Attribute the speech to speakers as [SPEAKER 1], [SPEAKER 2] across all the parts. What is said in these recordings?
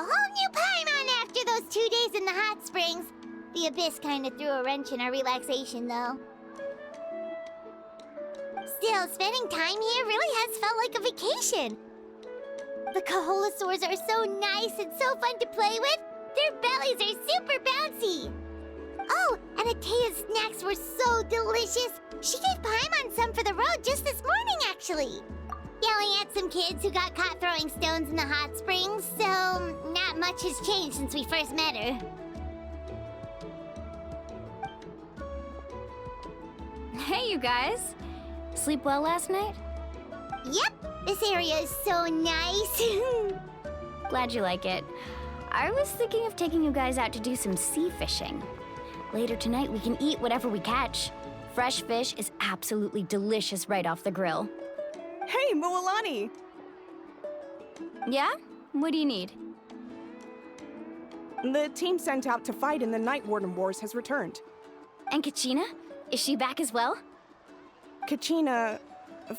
[SPEAKER 1] whole new Paimon after those 2 days in the hot springs. The Abyss kind of threw a wrench in our relaxation, though. Still, spending time here really has felt like a vacation. The Kaholosaurs are so nice and so fun to play with. Their bellies are super bouncy. Oh, and Atea's snacks were so delicious. She gave Paimon some for the road just this morning, actually. Yelling at some kids who got caught throwing stones in the hot springs, so not much has changed since we first met her.
[SPEAKER 2] Hey, you guys. Sleep well last night?
[SPEAKER 1] Yep, this area is so nice.
[SPEAKER 2] Glad you like it. I was thinking of taking you guys out to do some sea fishing. Later tonight, we can eat whatever we catch. Fresh fish is absolutely delicious right off the grill.
[SPEAKER 3] Hey, Mualani!
[SPEAKER 2] Yeah? What do you need?
[SPEAKER 3] The team sent out to fight in the Night Warden Wars has returned.
[SPEAKER 2] And Kachina? Is she back as well?
[SPEAKER 3] Kachina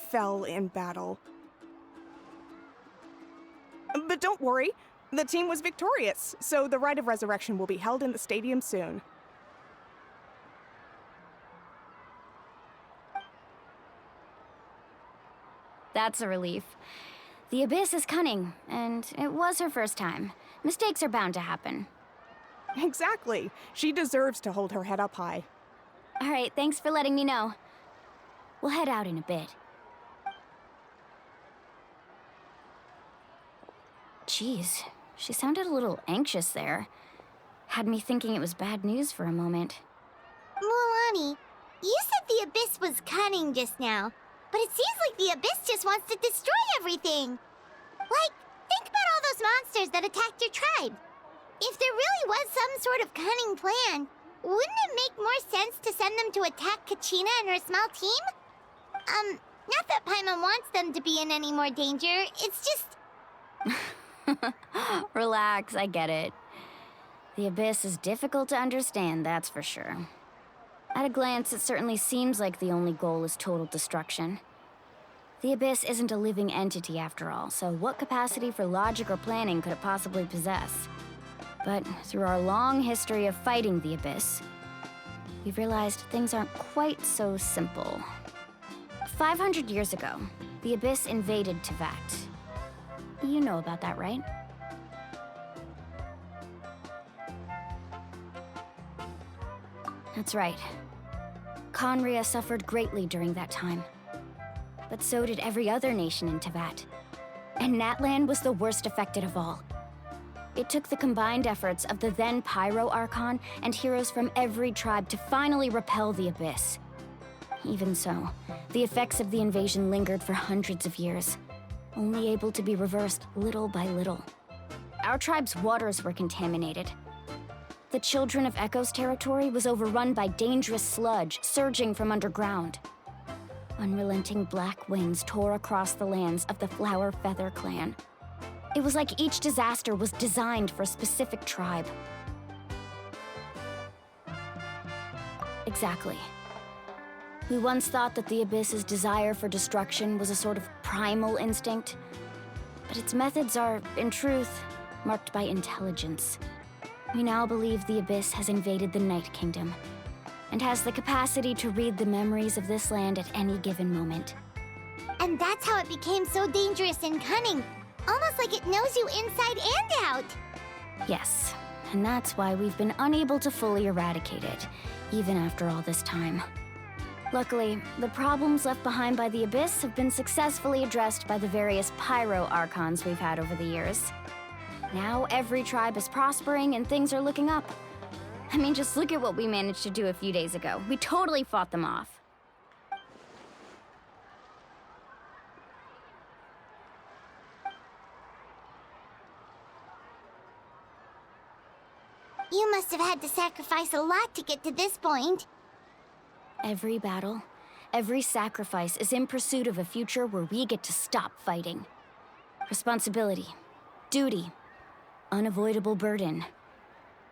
[SPEAKER 3] fell in battle. But don't worry, the team was victorious, so the Rite of Resurrection will be held in the stadium soon.
[SPEAKER 2] That's a relief. The Abyss is cunning, and it was her first time. Mistakes are bound to happen.
[SPEAKER 3] Exactly. She deserves to hold her head up high.
[SPEAKER 2] All right, thanks for letting me know. We'll head out in a bit. Jeez, she sounded a little anxious there. Had me thinking it was bad news for a moment.
[SPEAKER 1] Mualani, you said the Abyss was cunning just now, but it seems like the Abyss just wants to destroy everything. Like, think about all those monsters that attacked your tribe. If there really was some sort of cunning plan, wouldn't it make more sense to send them to attack Kachina and her small team? Not that Paimon wants them to be in any more danger, it's just...
[SPEAKER 2] Relax, I get it. The Abyss is difficult to understand, that's for sure. At a glance, it certainly seems like the only goal is total destruction. The Abyss isn't a living entity after all, so what capacity for logic or planning could it possibly possess? But through our long history of fighting the Abyss, we've realized things aren't quite so simple. 500 years ago, the Abyss invaded Teyvat. You know about that, right? That's right. Khaenri'ah suffered greatly during that time. But so did every other nation in Teyvat. And Natlan was the worst affected of all. It took the combined efforts of the then Pyro Archon and heroes from every tribe to finally repel the Abyss. Even so, the effects of the invasion lingered for hundreds of years, only able to be reversed little by little. Our tribe's waters were contaminated. The Children of Echo's territory was overrun by dangerous sludge surging from underground. Unrelenting black winds tore across the lands of the Flower Feather clan. It was like each disaster was designed for a specific tribe. Exactly. We once thought that the Abyss's desire for destruction was a sort of primal instinct, but its methods are, in truth, marked by intelligence. We now believe the Abyss has invaded the Night Kingdom, and has the capacity to read the memories of this land at any given moment.
[SPEAKER 1] And that's how it became so dangerous and cunning. Almost like it knows you inside and out.
[SPEAKER 2] Yes, and that's why we've been unable to fully eradicate it, even after all this time. Luckily, the problems left behind by the Abyss have been successfully addressed by the various Pyro Archons we've had over the years. Now every tribe is prospering and things are looking up. I mean, just look at what we managed to do a few days ago. We totally fought them off.
[SPEAKER 1] You must have had to sacrifice a lot to get to this point.
[SPEAKER 2] Every battle, every sacrifice is in pursuit of a future where we get to stop fighting. Responsibility, duty, unavoidable burden.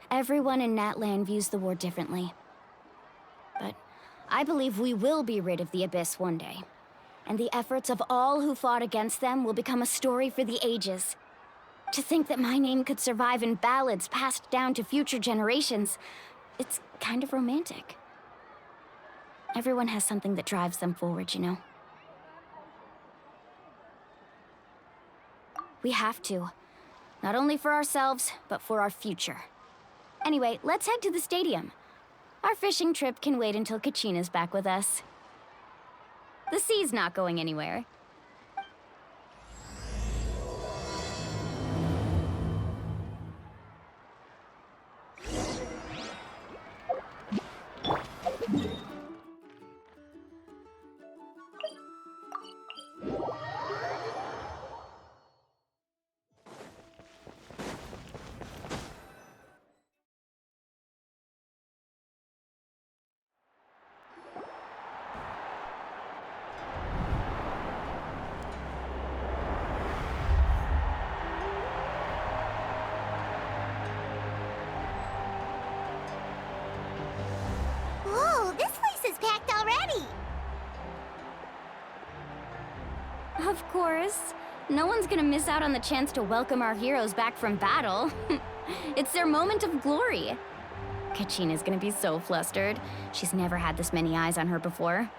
[SPEAKER 2] Everyone in Natlan views the war differently. But I believe we will be rid of the Abyss one day. And the efforts of all who fought against them will become a story for the ages. To think that my name could survive in ballads passed down to future generations, it's kind of romantic. Everyone has something that drives them forward, you know? We have to. Not only for ourselves, but for our future. Anyway, let's head to the stadium. Our fishing trip can wait until Kachina's back with us. The sea's not going anywhere.
[SPEAKER 1] Whoa, this place is packed already.
[SPEAKER 2] Of course. No one's gonna miss out on the chance to welcome our heroes back from battle. It's their moment of glory. Kachina's gonna be so flustered. She's never had this many eyes on her before.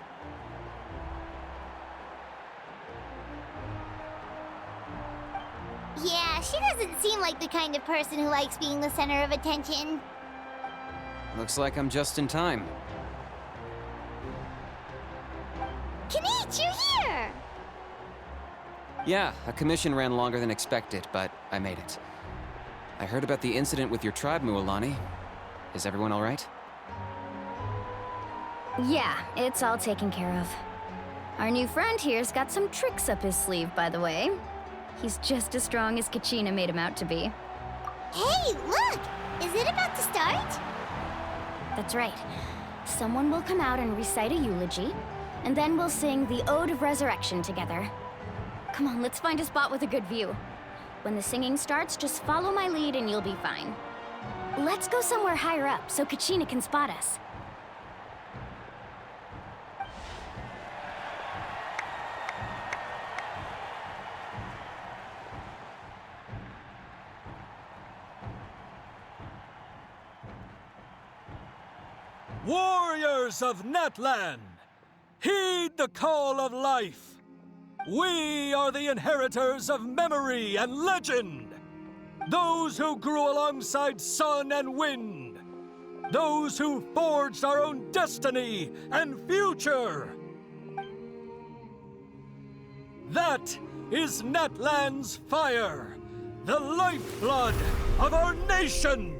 [SPEAKER 1] Yeah, she doesn't seem like the kind of person who likes being the center of attention.
[SPEAKER 4] Looks like I'm just in time.
[SPEAKER 1] Kanich, you're here!
[SPEAKER 4] Yeah, a commission ran longer than expected, but I made it. I heard about the incident with your tribe, Mualani. Is everyone all right?
[SPEAKER 2] Yeah, it's all taken care of. Our new friend here's got some tricks up his sleeve, by the way. He's just as strong as Kachina made him out to be.
[SPEAKER 1] Hey, look! Is it about to start?
[SPEAKER 2] That's right. Someone will come out and recite a eulogy, and then we'll sing the Ode of Resurrection together. Come on, let's find a spot with a good view. When the singing starts, just follow my lead and you'll be fine. Let's go somewhere higher up so Kachina can spot us.
[SPEAKER 5] Warriors of Natlan, heed the call of life. We are the inheritors of memory and legend. Those who grew alongside sun and wind. Those who forged our own destiny and future. That is Natlan's fire, the lifeblood of our nation.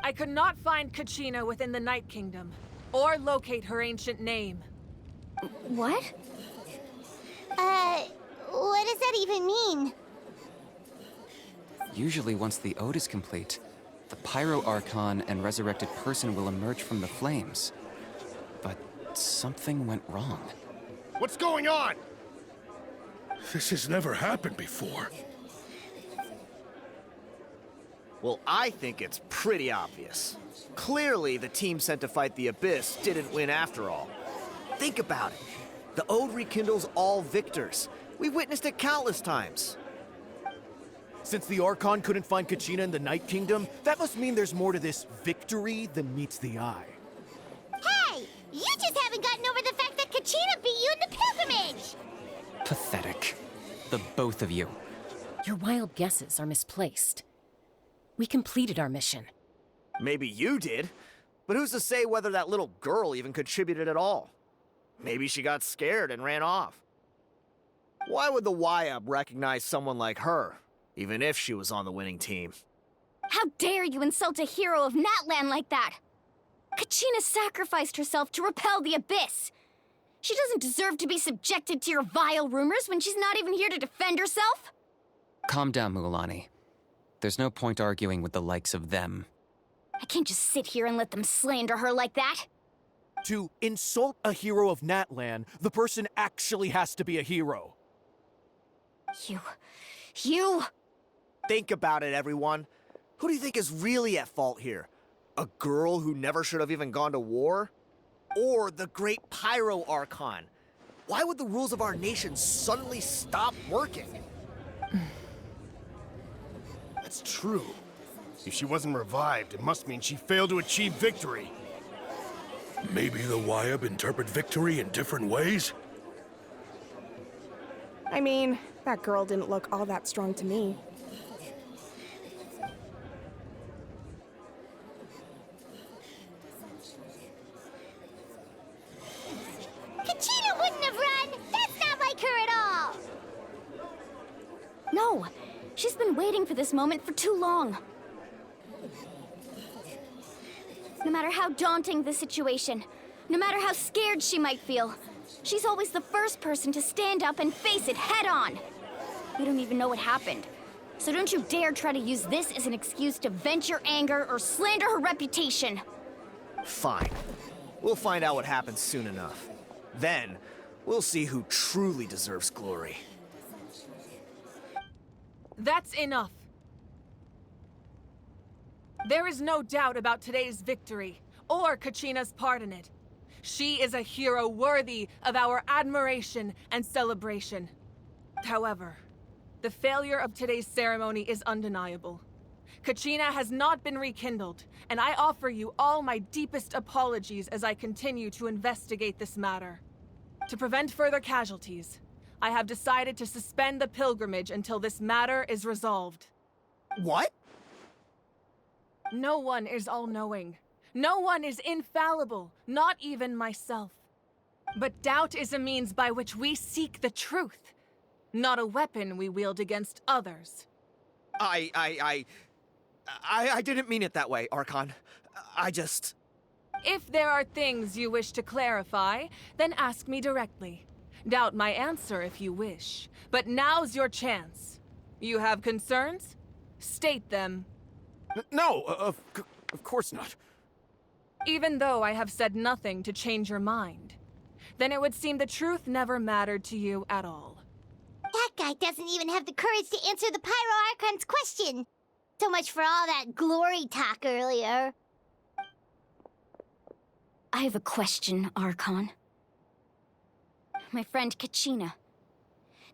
[SPEAKER 6] I could not find Kachina within the Night Kingdom, or locate her ancient name.
[SPEAKER 2] What?
[SPEAKER 1] What does that even mean?
[SPEAKER 4] Usually once the ode is complete, the Pyro Archon and resurrected person will emerge from the flames. But something went wrong.
[SPEAKER 7] What's going on? This has never happened before.
[SPEAKER 8] Well, I think it's pretty obvious. Clearly, the team sent to fight the Abyss didn't win after all. Think about it. The Ode rekindles all victors. We've witnessed it countless times.
[SPEAKER 7] Since the Archon couldn't find Kachina in the Night Kingdom, that must mean there's more to this victory than meets the eye.
[SPEAKER 1] Hey! You just haven't gotten over the fact that Kachina beat you in the pilgrimage!
[SPEAKER 4] Pathetic. The both of you.
[SPEAKER 9] Your wild guesses are misplaced. We completed our mission.
[SPEAKER 8] Maybe you did, but who's to say whether that little girl even contributed at all? Maybe she got scared and ran off. Why would the YUB recognize someone like her, even if she was on the winning team?
[SPEAKER 2] How dare you insult a hero of Natlan like that? Kachina sacrificed herself to repel the Abyss. She doesn't deserve to be subjected to your vile rumors when she's not even here to defend herself.
[SPEAKER 4] Calm down, Mualani. There's no point arguing with the likes of them.
[SPEAKER 2] I can't just sit here and let them slander her like that.
[SPEAKER 7] To insult a hero of Natlan, the person actually has to be a hero.
[SPEAKER 2] You...
[SPEAKER 8] Think about it, everyone. Who do you think is really at fault here? A girl who never should have even gone to war? Or the great Pyro Archon? Why would the rules of our nation suddenly stop working?
[SPEAKER 7] That's true. If she wasn't revived, it must mean she failed to achieve victory.
[SPEAKER 5] Maybe the YUB interpret victory in different ways?
[SPEAKER 3] I mean, that girl didn't look all that strong to me.
[SPEAKER 1] Kachina wouldn't have run! That's not like her at all!
[SPEAKER 2] No, she's been waiting for this moment for too long. No matter how daunting the situation, no matter how scared she might feel, she's always the first person to stand up and face it head on. You don't even know what happened, so don't you dare try to use this as an excuse to vent your anger or slander her reputation.
[SPEAKER 8] Fine. We'll find out what happens soon enough. Then, we'll see who truly deserves glory.
[SPEAKER 6] That's enough. There is no doubt about today's victory, or Kachina's part in it. She is a hero worthy of our admiration and celebration. However, the failure of today's ceremony is undeniable. Kachina has not been rekindled, and I offer you all my deepest apologies as I continue to investigate this matter. To prevent further casualties, I have decided to suspend the pilgrimage until this matter is resolved.
[SPEAKER 8] What?
[SPEAKER 6] No one is all-knowing. No one is infallible, not even myself. But doubt is a means by which we seek the truth, not a weapon we wield against others.
[SPEAKER 8] I didn't mean it that way, Archon. I just...
[SPEAKER 6] If there are things you wish to clarify, then ask me directly. Doubt my answer if you wish, but now's your chance. You have concerns? State them.
[SPEAKER 7] No, of course not.
[SPEAKER 6] Even though I have said nothing to change your mind, then it would seem the truth never mattered to you at all.
[SPEAKER 1] That guy doesn't even have the courage to answer the Pyro Archon's question. So much for all that glory talk earlier.
[SPEAKER 2] I have a question, Archon. My friend Kachina.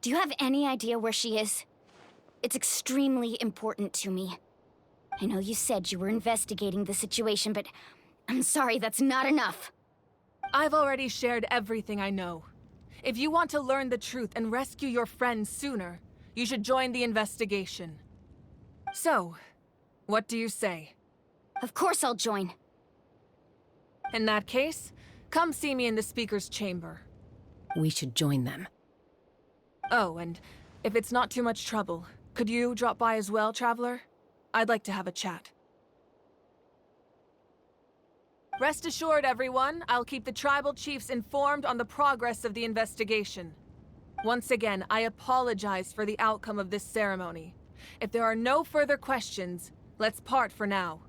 [SPEAKER 2] Do you have any idea where she is? It's extremely important to me. I know you said you were investigating the situation, but I'm sorry, that's not enough.
[SPEAKER 6] I've already shared everything I know. If you want to learn the truth and rescue your friends sooner, you should join the investigation. So, what do you say?
[SPEAKER 2] Of course I'll join.
[SPEAKER 6] In that case, come see me in the speaker's chamber.
[SPEAKER 9] We should join them.
[SPEAKER 6] Oh, and if it's not too much trouble, could you drop by as well, Traveler? I'd like to have a chat. Rest assured, everyone, I'll keep the tribal chiefs informed on the progress of the investigation. Once again, I apologize for the outcome of this ceremony. If there are no further questions, let's part for now.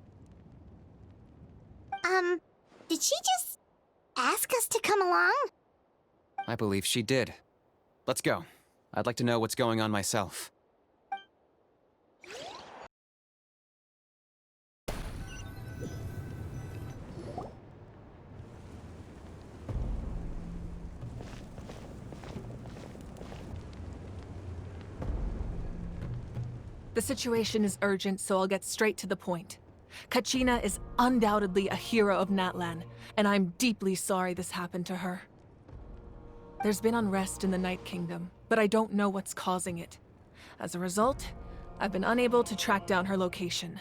[SPEAKER 1] Did she just ask us to come along?
[SPEAKER 4] I believe she did. Let's go. I'd like to know what's going on myself.
[SPEAKER 6] The situation is urgent, so I'll get straight to the point. Kachina is undoubtedly a hero of Natlan, and I'm deeply sorry this happened to her. There's been unrest in the Night Kingdom, but I don't know what's causing it. As a result, I've been unable to track down her location.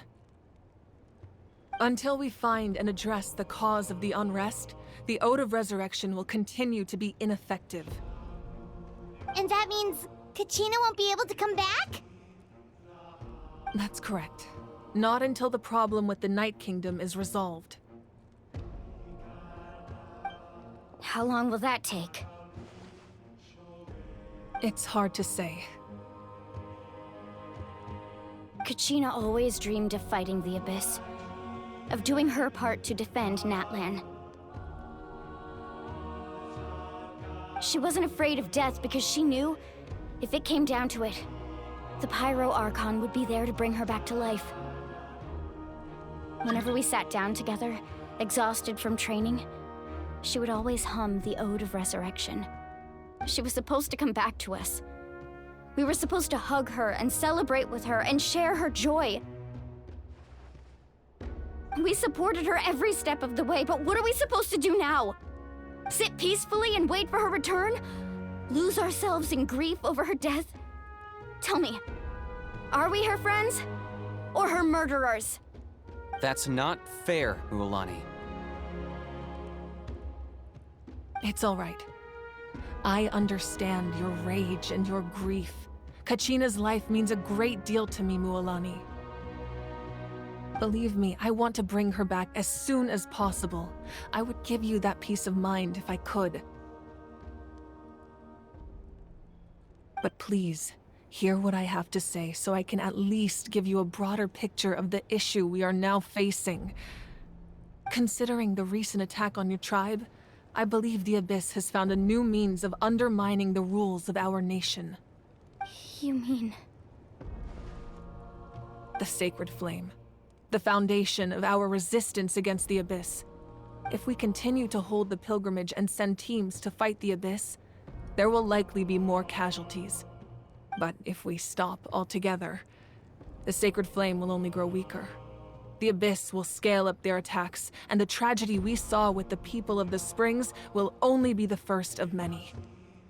[SPEAKER 6] Until we find and address the cause of the unrest, the Ode of Resurrection will continue to be ineffective.
[SPEAKER 1] And that means Kachina won't be able to come back?
[SPEAKER 6] That's correct. Not until the problem with the Night Kingdom is resolved.
[SPEAKER 2] How long will that take?
[SPEAKER 6] It's hard to say.
[SPEAKER 2] Kachina always dreamed of fighting the Abyss, of doing her part to defend Natlan. She wasn't afraid of death because she knew, if it came down to it, the Pyro Archon would be there to bring her back to life. Whenever we sat down together, exhausted from training, she would always hum the Ode of Resurrection. She was supposed to come back to us. We were supposed to hug her and celebrate with her and share her joy. We supported her every step of the way, but what are we supposed to do now? Sit peacefully and wait for her return? Lose ourselves in grief over her death? Tell me, are we her friends? Or her murderers?
[SPEAKER 4] That's not fair, Mualani.
[SPEAKER 6] It's all right. I understand your rage and your grief. Kachina's life means a great deal to me, Mualani. Believe me, I want to bring her back as soon as possible. I would give you that peace of mind if I could. But please, hear what I have to say so I can at least give you a broader picture of the issue we are now facing. Considering the recent attack on your tribe, I believe the Abyss has found a new means of undermining the rules of our nation.
[SPEAKER 2] You mean...
[SPEAKER 6] The Sacred Flame. The foundation of our resistance against the Abyss. If we continue to hold the pilgrimage and send teams to fight the Abyss, there will likely be more casualties. But if we stop altogether, the Sacred Flame will only grow weaker. The Abyss will scale up their attacks, and the tragedy we saw with the people of the Springs will only be the first of many.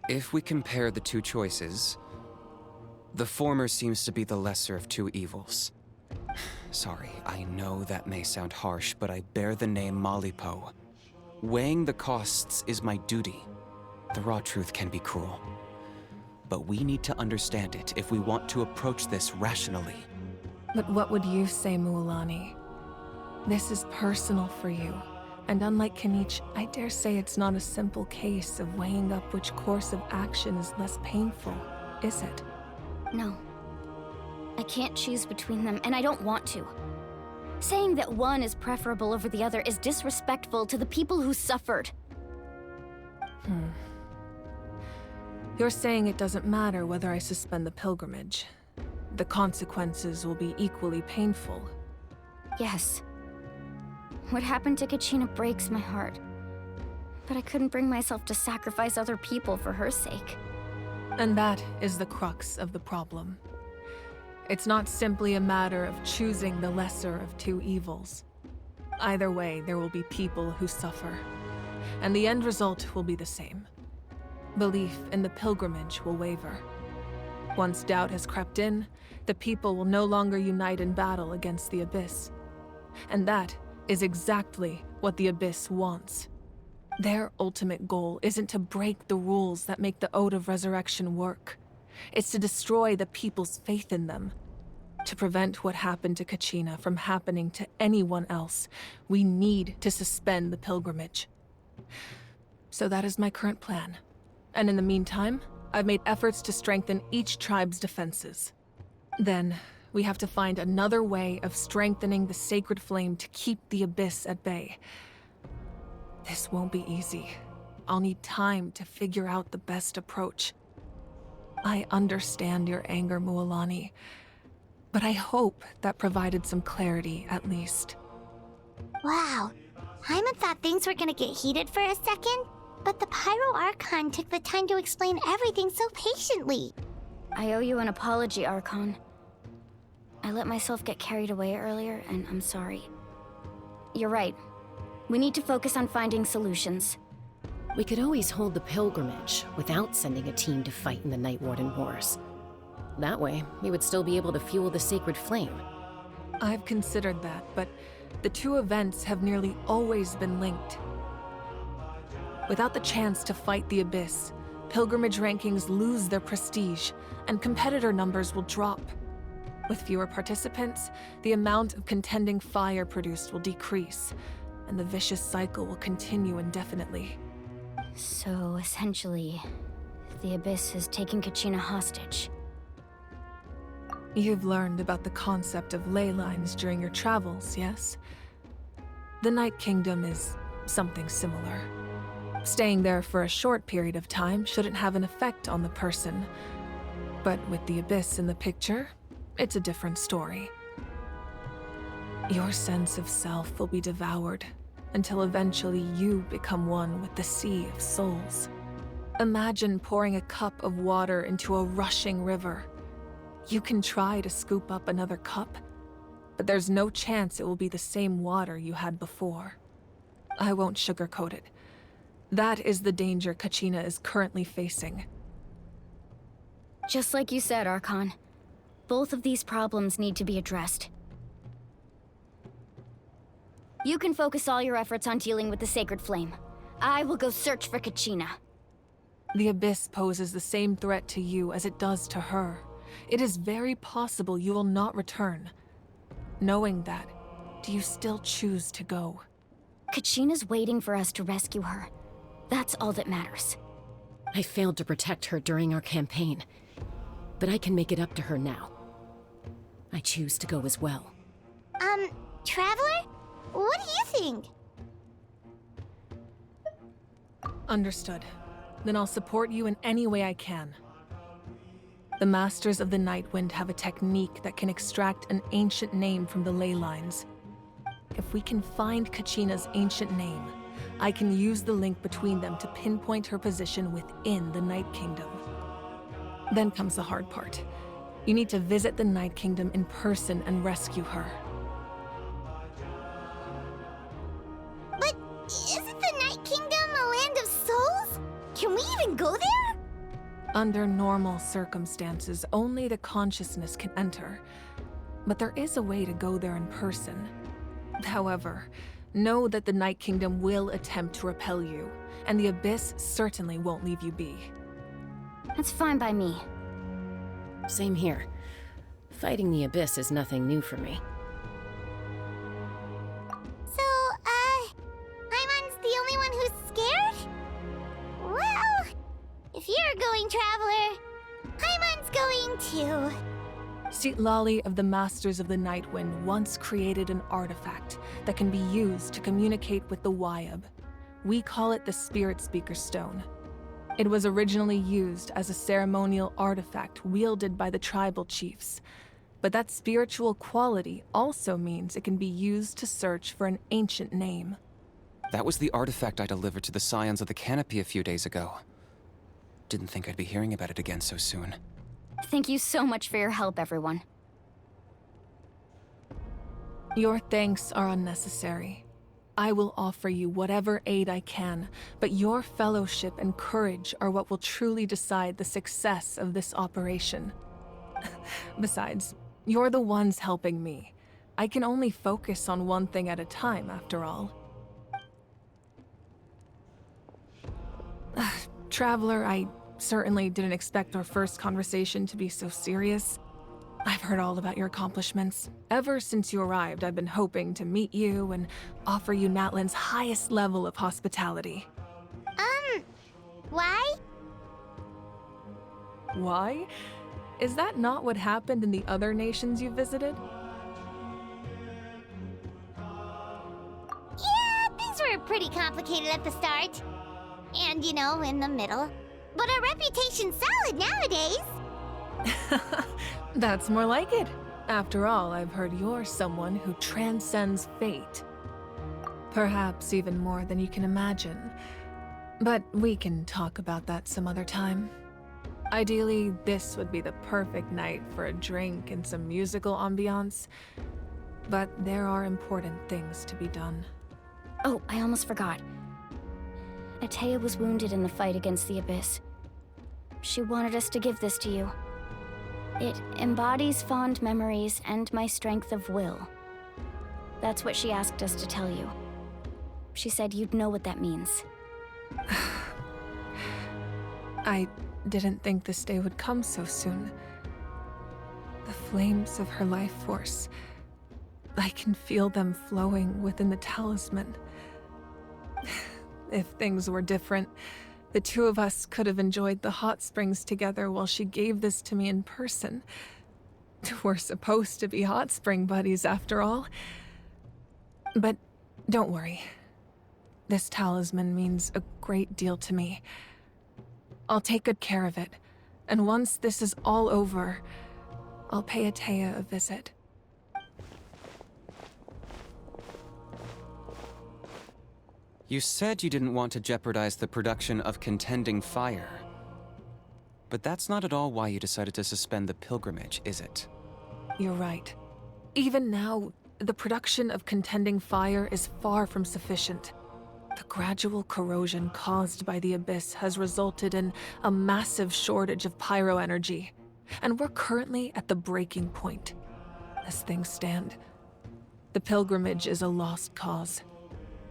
[SPEAKER 4] If we compare the two choices, the former seems to be the lesser of two evils. Sorry, I know that may sound harsh, but I bear the name Malipo. Weighing the costs is my duty. The raw truth can be cruel. But we need to understand it if we want to approach this rationally.
[SPEAKER 6] But what would you say, Mualani? This is personal for you. And unlike Kanichi, I dare say it's not a simple case of weighing up which course of action is less painful, is it?
[SPEAKER 2] No. I can't choose between them, and I don't want to. Saying that one is preferable over the other is disrespectful to the people who suffered.
[SPEAKER 6] You're saying it doesn't matter whether I suspend the pilgrimage. The consequences will be equally painful.
[SPEAKER 2] Yes. What happened to Kachina breaks my heart. But I couldn't bring myself to sacrifice other people for her sake.
[SPEAKER 6] And that is the crux of the problem. It's not simply a matter of choosing the lesser of two evils. Either way, there will be people who suffer. And the end result will be the same. Belief in the pilgrimage will waver. Once doubt has crept in, the people will no longer unite in battle against the Abyss. And that is exactly what the Abyss wants. Their ultimate goal isn't to break the rules that make the Ode of Resurrection work. It's to destroy the people's faith in them. To prevent what happened to Kachina from happening to anyone else, we need to suspend the pilgrimage. So that is my current plan. And in the meantime, I've made efforts to strengthen each tribe's defenses. Then, we have to find another way of strengthening the Sacred Flame to keep the Abyss at bay. This won't be easy. I'll need time to figure out the best approach. I understand your anger, Mualani, but I hope that provided some clarity at least.
[SPEAKER 1] Wow. Hyman thought things were gonna get heated for a second, but the Pyro Archon took the time to explain everything so patiently.
[SPEAKER 2] I owe you an apology, Archon. I let myself get carried away earlier, and I'm sorry. You're right. We need to focus on finding solutions.
[SPEAKER 9] We could always hold the pilgrimage without sending a team to fight in the Night Warden Wars. That way, we would still be able to fuel the sacred flame.
[SPEAKER 6] I've considered that, but the two events have nearly always been linked. Without the chance to fight the Abyss, pilgrimage rankings lose their prestige, and competitor numbers will drop. With fewer participants, the amount of contending fire produced will decrease, and the vicious cycle will continue indefinitely.
[SPEAKER 2] So, essentially, the Abyss has taken Kachina hostage.
[SPEAKER 6] You've learned about the concept of ley lines during your travels, yes? The Night Kingdom is something similar. Staying there for a short period of time shouldn't have an effect on the person. But with the Abyss in the picture, it's a different story. Your sense of self will be devoured until eventually you become one with the Sea of Souls. Imagine pouring a cup of water into a rushing river. You can try to scoop up another cup, but there's no chance it will be the same water you had before. I won't sugarcoat it. That is the danger Kachina is currently facing.
[SPEAKER 2] Just like you said, Archon. Both of these problems need to be addressed. You can focus all your efforts on dealing with the Sacred Flame. I will go search for Kachina.
[SPEAKER 6] The Abyss poses the same threat to you as it does to her. It is very possible you will not return. Knowing that, do you still choose to go?
[SPEAKER 2] Kachina's waiting for us to rescue her. That's all that matters.
[SPEAKER 9] I failed to protect her during our campaign, but I can make it up to her now. I choose to go as well.
[SPEAKER 1] Traveler? What do you think?
[SPEAKER 6] Understood. Then I'll support you in any way I can. The Masters of the Nightwind have a technique that can extract an ancient name from the ley lines. If we can find Kachina's ancient name, I can use the link between them to pinpoint her position within the Night Kingdom. Then comes the hard part. You need to visit the Night Kingdom in person and rescue her.
[SPEAKER 1] But isn't the Night Kingdom a land of souls? Can we even go there?
[SPEAKER 6] Under normal circumstances, only the consciousness can enter. But there is a way to go there in person. However, know that the Night Kingdom will attempt to repel you, and the Abyss certainly won't leave you be.
[SPEAKER 2] That's fine by me.
[SPEAKER 9] Same here. Fighting the Abyss is nothing new for me.
[SPEAKER 1] So, Paimon's the only one who's scared? Well, if you're going, Traveler, Paimon's going too.
[SPEAKER 6] Citlali of the Masters of the Nightwind once created an artifact that can be used to communicate with the Wyab. We call it the Spirit Speaker Stone. It was originally used as a ceremonial artifact wielded by the tribal chiefs, but that spiritual quality also means it can be used to search for an ancient name.
[SPEAKER 4] That was the artifact I delivered to the Scions of the Canopy a few days ago. Didn't think I'd be hearing about it again so soon.
[SPEAKER 2] Thank you so much for your help, everyone.
[SPEAKER 6] Your thanks are unnecessary. I will offer you whatever aid I can, but your fellowship and courage are what will truly decide the success of this operation. Besides, you're the ones helping me. I can only focus on one thing at a time, after all. Traveler, I certainly didn't expect our first conversation to be so serious. I've heard all about your accomplishments. Ever since you arrived, I've been hoping to meet you and offer you Natlan's highest level of hospitality.
[SPEAKER 1] Why?
[SPEAKER 6] Why? Is that not what happened in the other nations you visited?
[SPEAKER 1] Yeah, things were pretty complicated at the start. And, you know, in the middle. But our reputation's solid nowadays.
[SPEAKER 6] That's more like it. After all, I've heard you're someone who transcends fate. Perhaps even more than you can imagine. But we can talk about that some other time. Ideally, this would be the perfect night for a drink and some musical ambiance. But there are important things to be done.
[SPEAKER 2] Oh, I almost forgot. Atea was wounded in the fight against the Abyss. She wanted us to give this to you. It embodies fond memories and my strength of will. That's what she asked us to tell you. She said you'd know what that means.
[SPEAKER 6] I didn't think this day would come so soon. The flames of her life force. I can feel them flowing within the talisman. If things were different, the two of us could have enjoyed the hot springs together while she gave this to me in person. We're supposed to be hot spring buddies after all. But don't worry. This talisman means a great deal to me. I'll take good care of it, and once this is all over, I'll pay Atea a visit.
[SPEAKER 4] You said you didn't want to jeopardize the production of Contending Fire. But that's not at all why you decided to suspend the pilgrimage, is it?
[SPEAKER 6] You're right. Even now, the production of Contending Fire is far from sufficient. The gradual corrosion caused by the Abyss has resulted in a massive shortage of pyro energy, and we're currently at the breaking point. As things stand, the pilgrimage is a lost cause.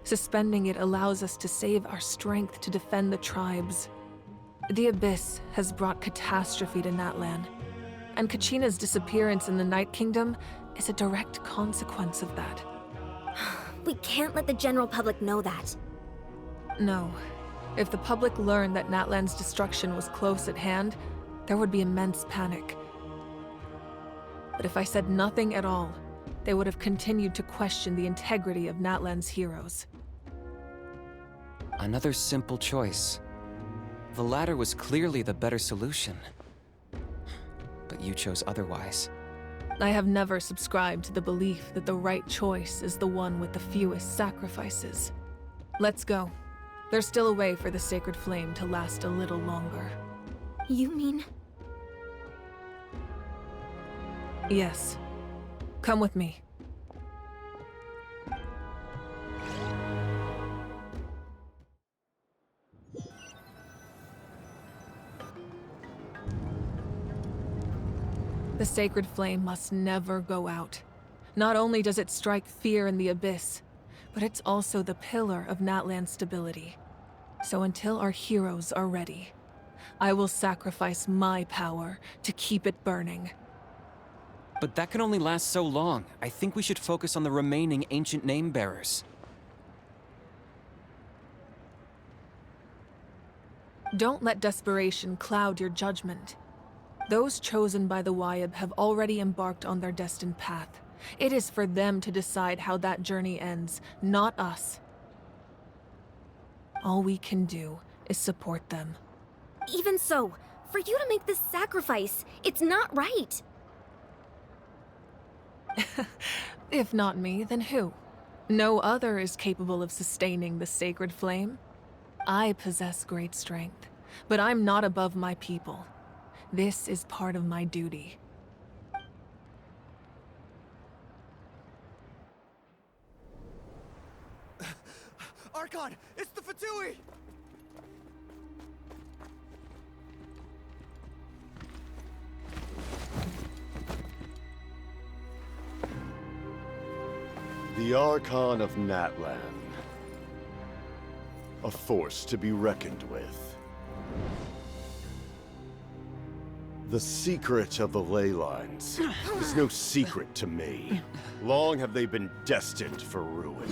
[SPEAKER 6] Suspending it allows us to save our strength to defend the tribes. The Abyss has brought catastrophe to Natlan, and Kachina's disappearance in the Night Kingdom is a direct consequence of that.
[SPEAKER 10] We can't let the general public know that.
[SPEAKER 6] No. If the public learned that Natlan's destruction was close at hand, there would be immense panic. But if I said nothing at all, they would have continued to question the integrity of Natlan's heroes.
[SPEAKER 4] Another simple choice. The latter was clearly the better solution. But you chose otherwise.
[SPEAKER 6] I have never subscribed to the belief that the right choice is the one with the fewest sacrifices. Let's go. There's still a way for the sacred flame to last a little longer.
[SPEAKER 10] You mean?
[SPEAKER 6] Yes. Come with me. The sacred flame must never go out. Not only does it strike fear in the Abyss, but it's also the pillar of Natlan's stability. So until our heroes are ready, I will sacrifice my power to keep it burning.
[SPEAKER 4] But that can only last so long. I think we should focus on the remaining ancient name-bearers.
[SPEAKER 6] Don't let desperation cloud your judgment. Those chosen by the Wayab have already embarked on their destined path. It is for them to decide how that journey ends, not us. All we can do is support them.
[SPEAKER 10] Even so, for you to make this sacrifice, it's not right.
[SPEAKER 6] If not me, then who? No other is capable of sustaining the sacred flame. I possess great strength, but I'm not above my people. This is part of my duty.
[SPEAKER 8] Archon, it's the Fatui!
[SPEAKER 11] The Archon of Natlan. A force to be reckoned with. The secret of the ley lines is no secret to me. Long have they been destined for ruin.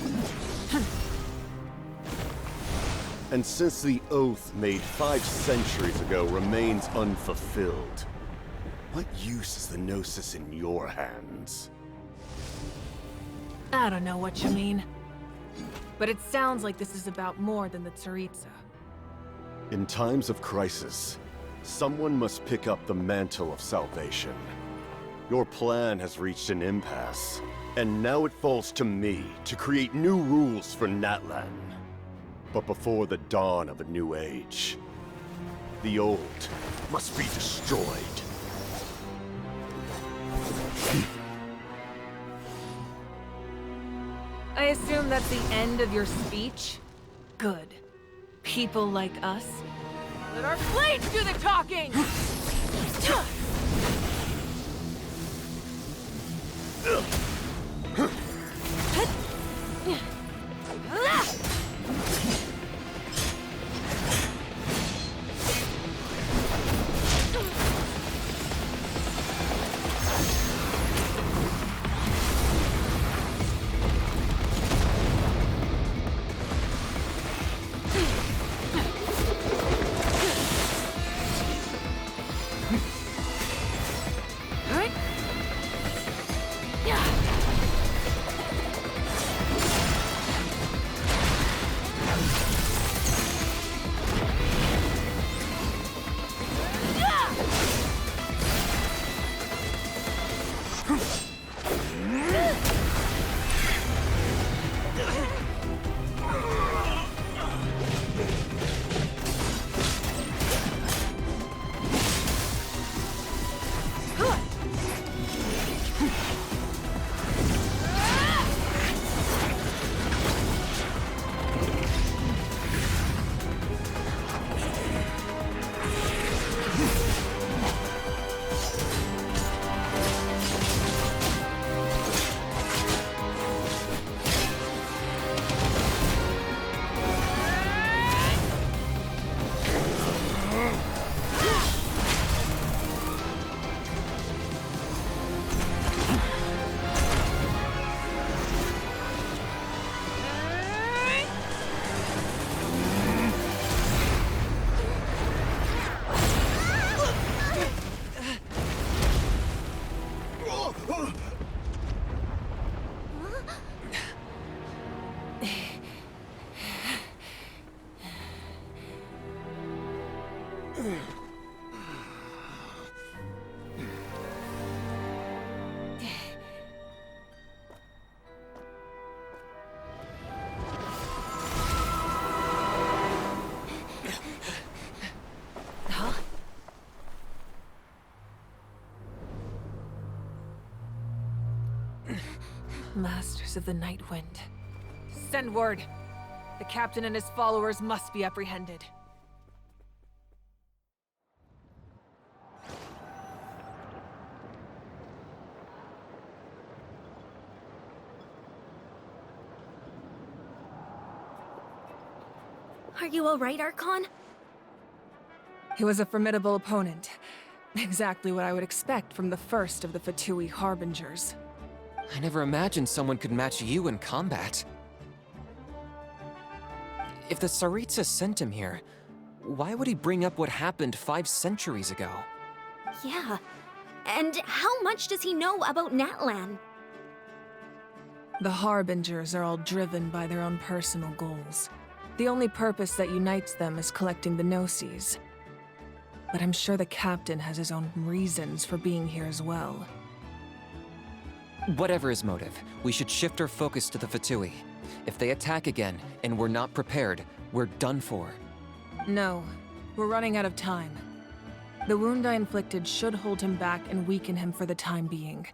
[SPEAKER 11] And since the oath made 5 centuries ago remains unfulfilled, what use is the Gnosis in your hands?
[SPEAKER 6] I don't know what you mean. But it sounds like this is about more than the Tsaritsa.
[SPEAKER 11] In times of crisis, someone must pick up the mantle of salvation. Your plan has reached an impasse, and now it falls to me to create new rules for Natlan. But before the dawn of a new age, The old must be destroyed.
[SPEAKER 6] I assume that's the end of your speech? Good. People like us. Let our blades do the talking! Masters of the Night Wind. Send word. The captain and his followers must be apprehended.
[SPEAKER 10] Are you alright, Archon?
[SPEAKER 6] He was a formidable opponent. Exactly what I would expect from the first of the Fatui Harbingers.
[SPEAKER 4] I never imagined someone could match you in combat. If the Tsaritsa sent him here, why would he bring up what happened 5 centuries ago?
[SPEAKER 10] Yeah. And how much does he know about Natlan?
[SPEAKER 6] The Harbingers are all driven by their own personal goals. The only purpose that unites them is collecting the Gnosis. But I'm sure the captain has his own reasons for being here as well.
[SPEAKER 4] Whatever his motive, we should shift our focus to the Fatui. If they attack again, and we're not prepared, we're done for.
[SPEAKER 6] No, we're running out of time. The wound I inflicted should hold him back and weaken him for the time being.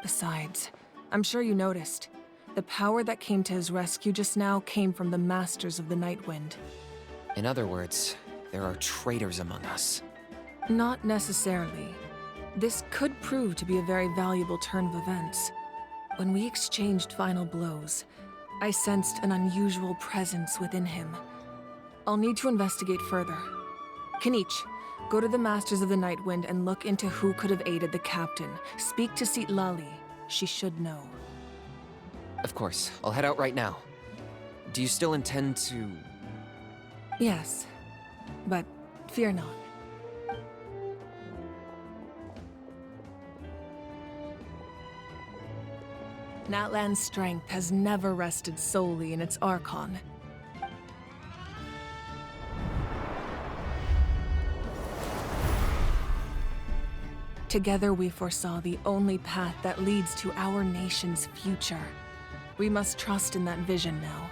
[SPEAKER 6] Besides, I'm sure you noticed, the power that came to his rescue just now came from the Masters of the Night Wind.
[SPEAKER 4] In other words, there are traitors among us.
[SPEAKER 6] Not necessarily. This could prove to be a very valuable turn of events. When we exchanged final blows, I sensed an unusual presence within him. I'll need to investigate further. Kanich, go to the Masters of the Night Wind and look into who could have aided the captain. Speak to Sitlali. She should know.
[SPEAKER 4] Of course, I'll head out right now. Do you still intend to...
[SPEAKER 6] Yes, but fear not. Natlan's strength has never rested solely in its Archon. Together we foresaw the only path that leads to our nation's future. We must trust in that vision now.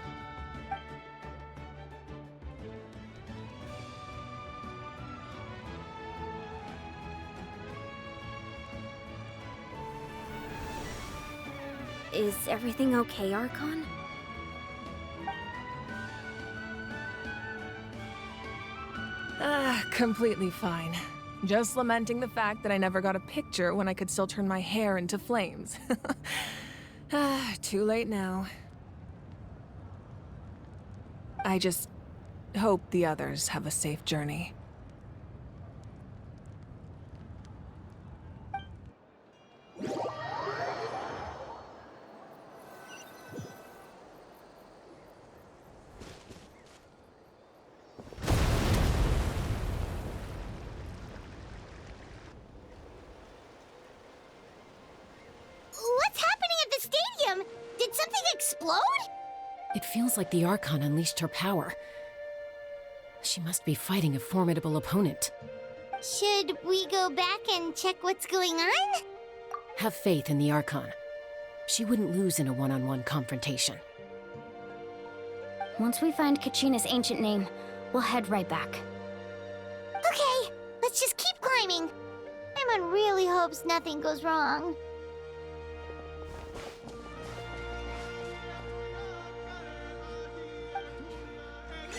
[SPEAKER 10] Is everything okay, Archon?
[SPEAKER 6] Completely fine. Just lamenting the fact that I never got a picture when I could still turn my hair into flames. Too late now. I just hope the others have a safe journey.
[SPEAKER 1] What's happening at the stadium? Did something explode?
[SPEAKER 9] It feels like the Archon unleashed her power. She must be fighting a formidable opponent.
[SPEAKER 1] Should we go back and check what's going on?
[SPEAKER 9] Have faith in the Archon. She wouldn't lose in a one-on-one confrontation.
[SPEAKER 2] Once we find Kachina's ancient name, we'll head right back.
[SPEAKER 1] Okay, let's just keep climbing. Paimon really hopes nothing goes wrong.